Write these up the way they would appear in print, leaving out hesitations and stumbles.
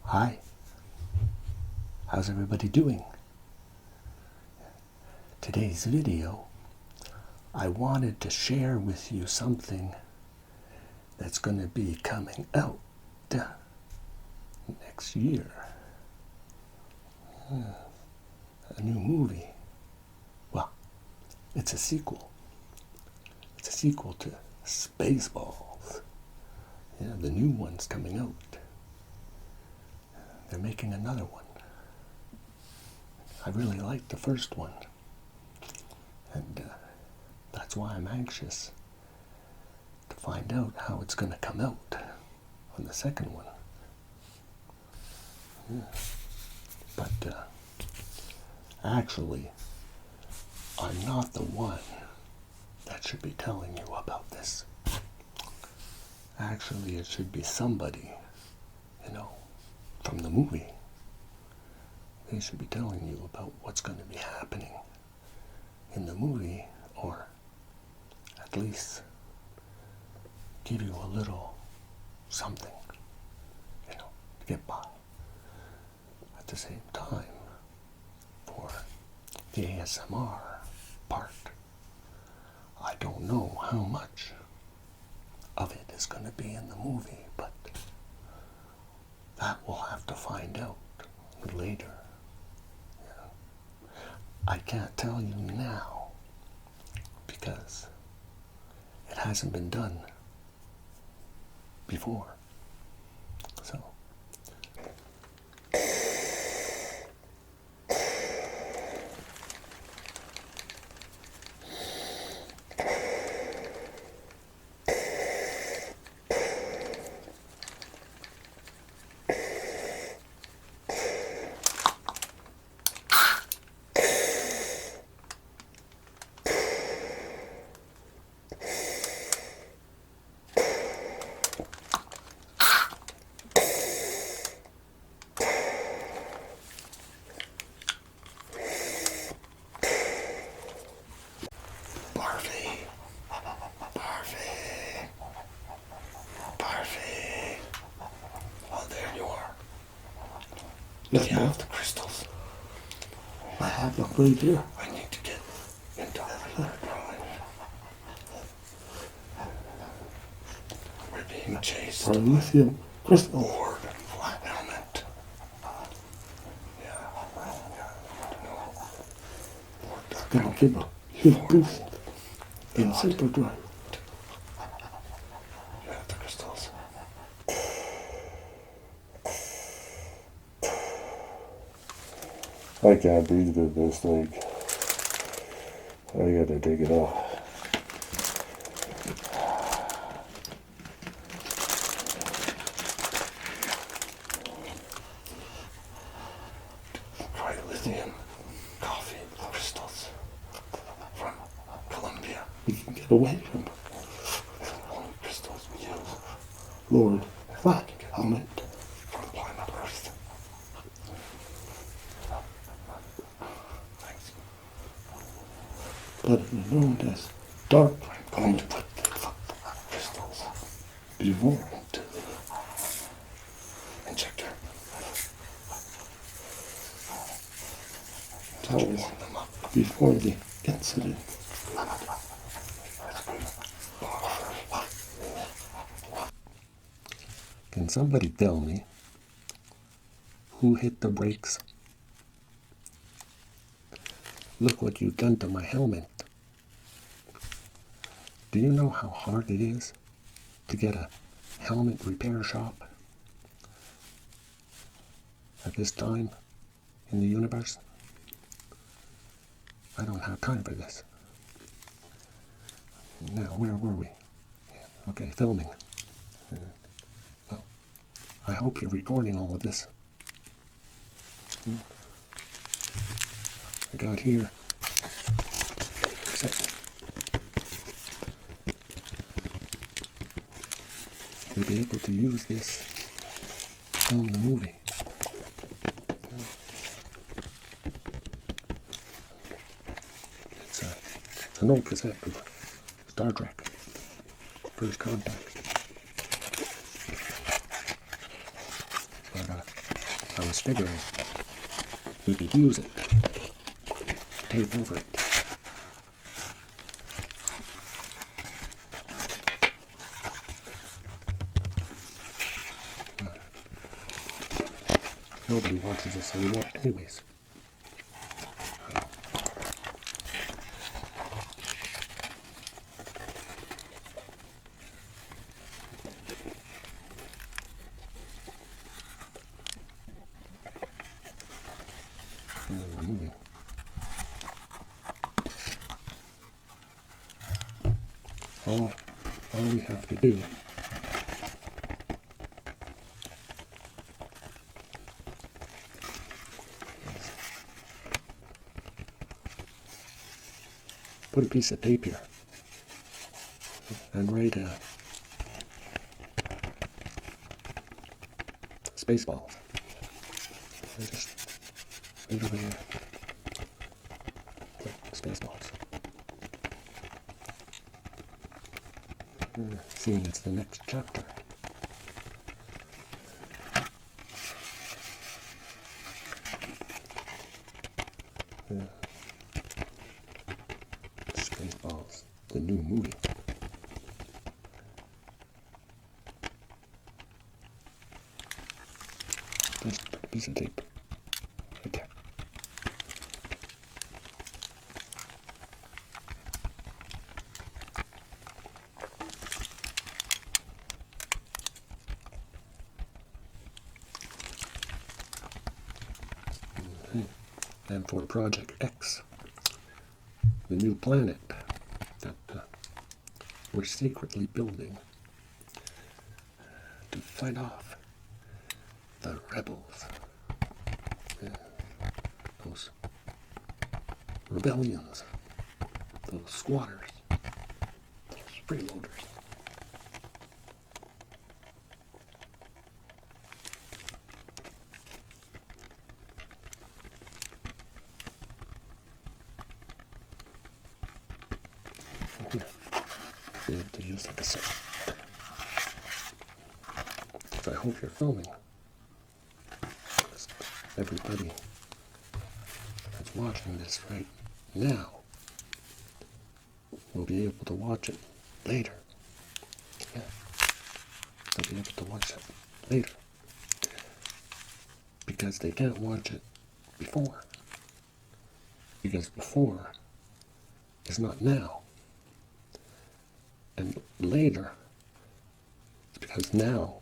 Hi, how's everybody doing? Today's video, I wanted to share with you something that's going to be coming out next year. A new movie. Well, it's a sequel. It's a sequel to Spaceballs. Yeah, the new one's coming out. They're making another one. I really liked the first one. And that's why I'm anxious to find out how it's going to come out on the second one. Yeah. But actually, I'm not the one that should be telling you about this. Actually, it should be somebody, from the movie. They should be telling you about what's going to be happening in the movie, or at least give you a little something, to get by. At the same time, for the ASMR part, I don't know how much of it is going to be in the movie, but that we'll have to find out later. I can't tell you now because it hasn't been done before. So Let me have the crystals. I have them right here. I need to get into overdrive. We're being chased. Lithium crystal. Board and flat helmet. It's gonna give a huge boost in super drive. You have the crystals. I can't breathe with this thing. I gotta take it off. Try lithium coffee crystals from Colombia. We can get away from Only crystals we use Lord Flat Helmet. from planet Earth. Thanks. Better known as Dark I'm going to Helmet put the crystals before. into the injector. That was Warm them up. before the incident. Can somebody tell me who hit the brakes? Look what you've done to my helmet. Do you know how hard it is to get a helmet repair shop at this time in the universe? I don't have time for this. Now, where were we? Okay, filming. Well, I hope you're recording all of this. I got here. You'll be able to use this to film the movie. It's an old cassette of Star Trek, First Contact. But I was figuring we could use it, tape over it. Nobody watches this anymore anyways. Moving. All we have to do is put a piece of tape here and write Spaceballs. And just right over here. Spaceballs. Seeing it's the next chapter. Spaceballs, the new movie. Just a piece of tape right there. And for Project X, the new planet that we're secretly building to fight off the rebels, those rebellions, those squatters, those freeloaders. Be able to use like a set. So I hope you're filming. Everybody that's watching this right now will be able to watch it later. Yeah. They'll be able to watch it later. Because they can't watch it before. Because before is not now. And later, it's because now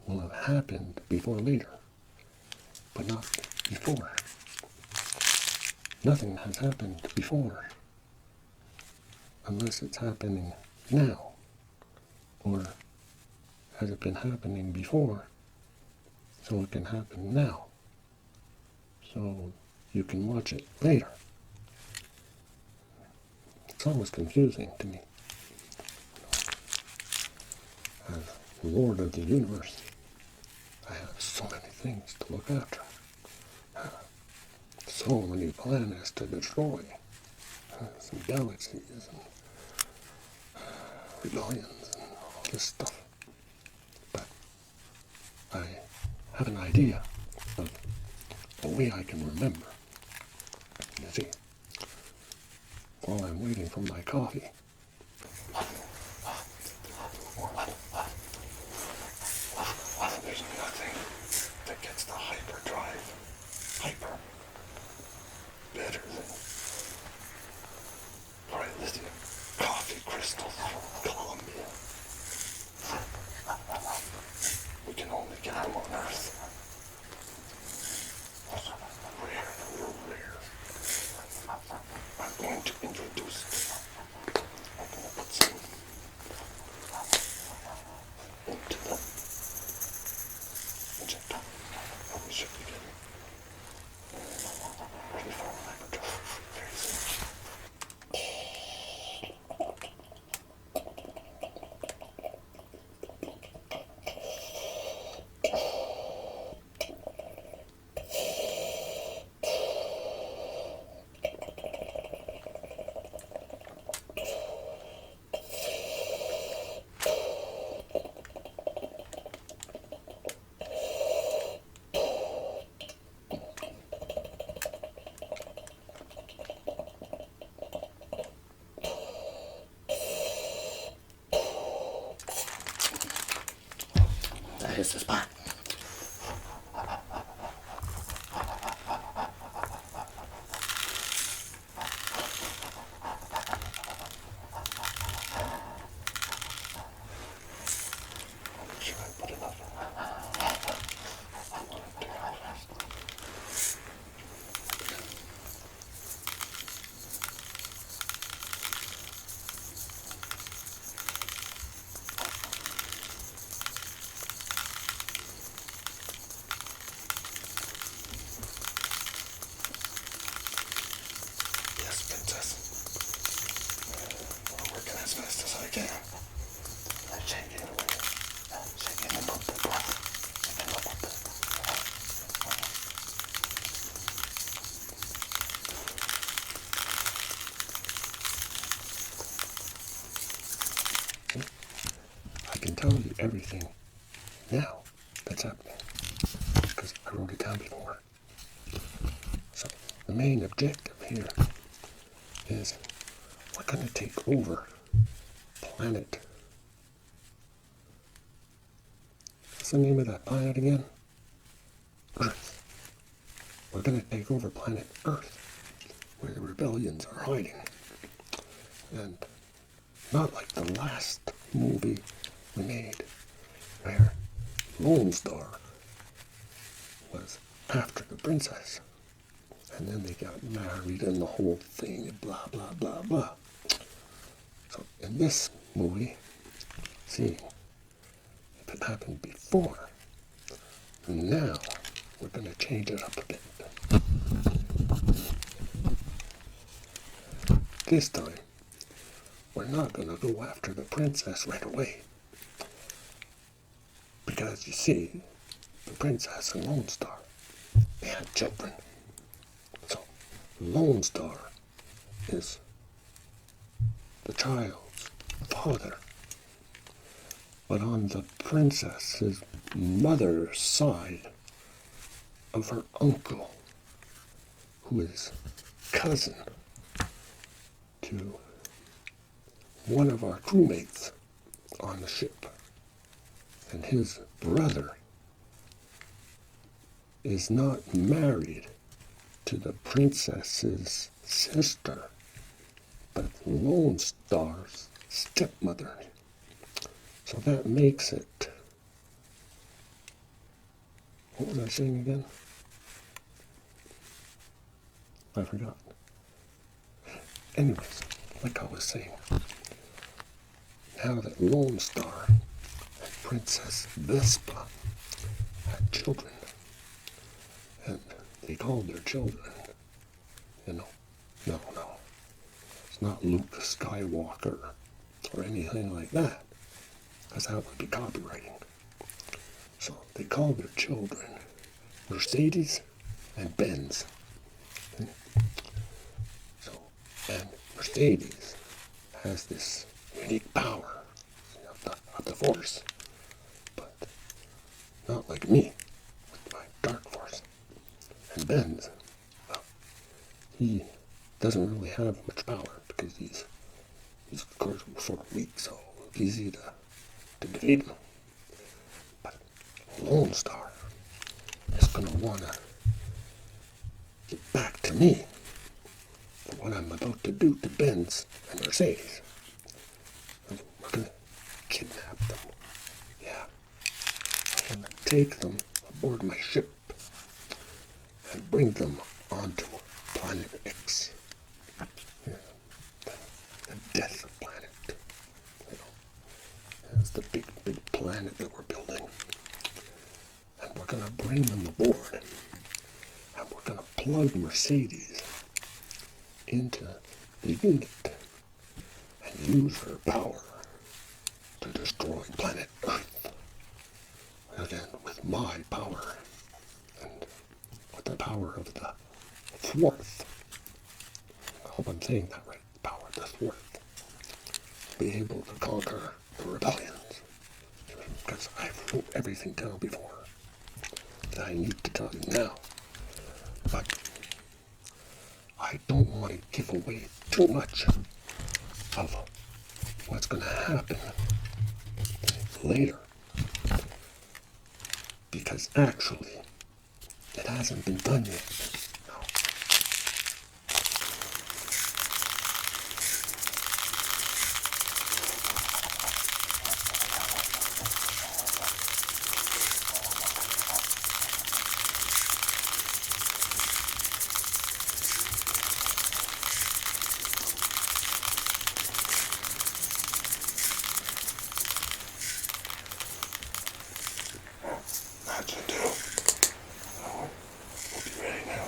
will have happened before later, but not before. Nothing has happened before, unless it's happening now, or has it been happening before, so it can happen now, so you can watch it later. It's always confusing to me. As Lord of the Universe, I have so many things to look after. So many planets to destroy. Some galaxies and rebellions and all this stuff. But I have an idea of a way I can remember. You see, while I'm waiting for my coffee, there's nothing that gets the hyperdrive hyper better than lithium coffee crystals from Colombia. We can only get them on Earth. Rare, real rare. I'm going to introduce it. I'm going to put some into the injector. We should be getting ready for an hyperdrive very soon. princess is back. Should I put enough? Yes, princess. I'm working as fast as I can. Shake it away. Shake it above the breath. Shake it above I can tell you everything now that's happening because I wrote it down before. So the main objective here is we're going to take over planet. What's the name of that planet again? Earth. We're going to take over planet Earth, where the rebellions are hiding. And not like the last movie we made, where Lone Star was after the princess. And then they got married and the whole thing and blah, blah, blah, blah. So in this movie, seeing if it happened before, now we're going to change it up a bit. This time, we're not going to go after the princess right away. Because you see, the princess and Lone Star, they had children. So, Lone Star is the child's father. But on the princess's mother's side of her uncle, who is cousin to one of our crewmates on the ship, and his brother is not married to the princess's sister, but Lone Star's stepmother. So that makes it, what was I saying again? I forgot. Anyways, like I was saying, now that Lone Star and Princess Vespa had children, and they called their children, no, it's not Luke Skywalker or anything like that, because that would be copywriting. So they called their children Mercedes and Benz. So, and Mercedes has this unique power of the Force, but not like me with my Dark Force. And Benz, well, he doesn't really have much power because he's of course sort of weak, so it's easy to defeat him. But Lone Star is going to want to get back to me for what I'm about to do to Benz and Mercedes. And we're going to kidnap them. Yeah. I'm going to take them aboard my ship and bring them onto Planet X. Yeah. The death planet. You know, it's the big planet that we're building. And we're going to bring them aboard. And we're going to plug Mercedes into the unit and use her power to destroy planet Earth. Again, with my power and with the power of the fourth. I hope I'm saying that right. The power of the fourth. Be able to conquer the rebellions. Because I wrote everything down before that I need to tell you now. But I don't want to give away too much of what's going to happen later. Because actually, it hasn't been done yet. No. That's what do. We'll be ready now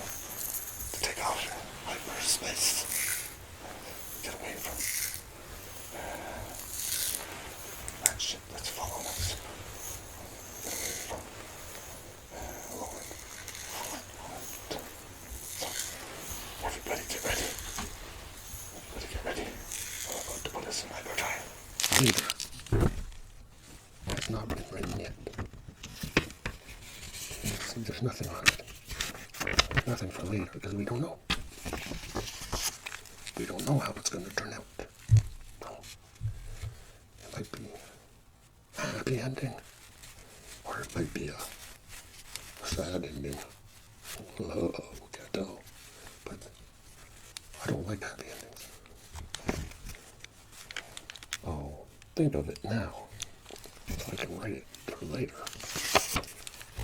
to take off in hyperspace. Get away from that shit that's following us. Get away from Lord. So, everybody get ready. Everybody get ready. I'm about to put us in hyperdrive. Later. It's not been written yet. See, there's nothing on it. Nothing for later, because we don't know. We don't know how it's going to turn out. No. It might be a happy ending, or it might be a sad ending. Oh, can't tell. But I don't like happy endings. Oh, think of it now, so I can write it for later.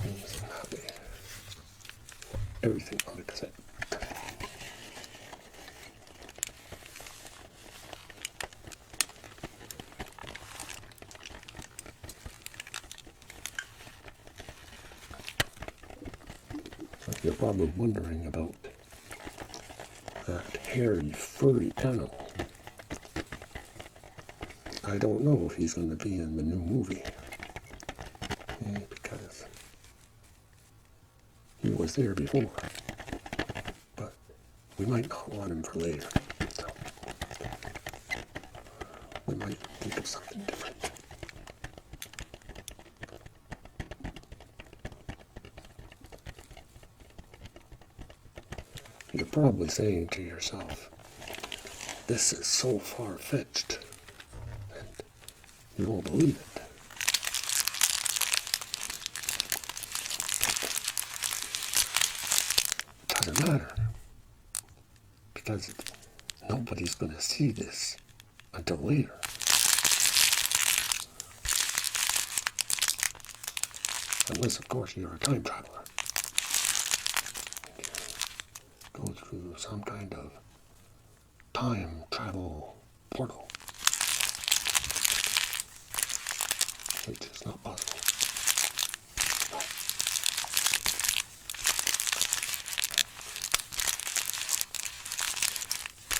Means I'm happy. Everything on the cassette. So you're probably wondering about that hairy, furry animal. I don't know if he's going to be in the new movie. Because he was there before. But we might not want him for later. So we might think of something different. You're probably saying to yourself, this is so far-fetched, and you won't believe it. Doesn't matter, because nobody's going to see this until later. Unless, of course, you're a time traveler. Go through some kind of time travel portal, which is not possible.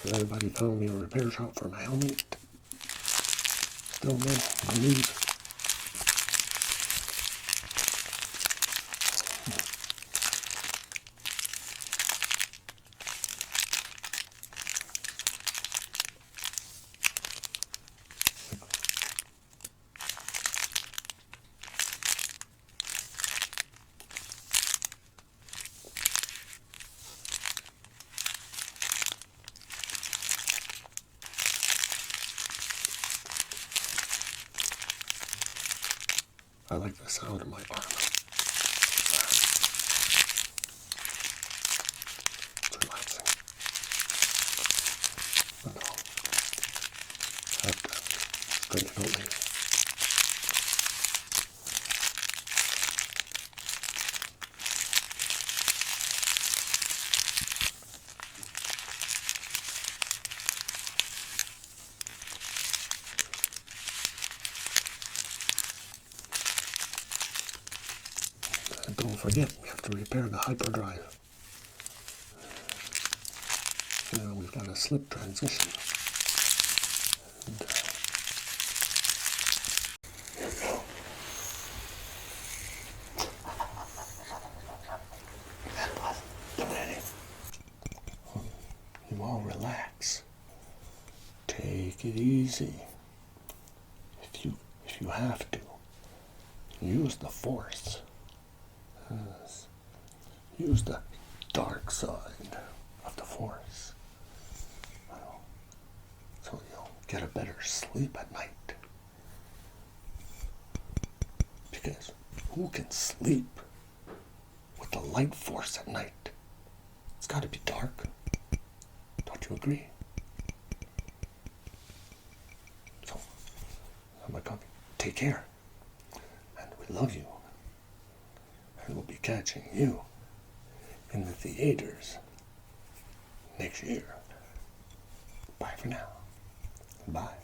Has anybody found me a repair shop for my helmet? Still no news. I like the sound of my armor. It's relaxing. But I'll have to straighten it out later. And don't forget, we have to repair the hyperdrive. Now we've got a slip transition. And, Here we go. And plus, get ready. you all relax. Take it easy. If you have to, use the force. Use the dark side of the force. So you'll get a better sleep at night. Because Who can sleep with the light force at night? It's got to be dark. Don't you agree? So, I'm like, take care. And we love you. And we'll be catching you in the theaters next year. Bye for now. Bye.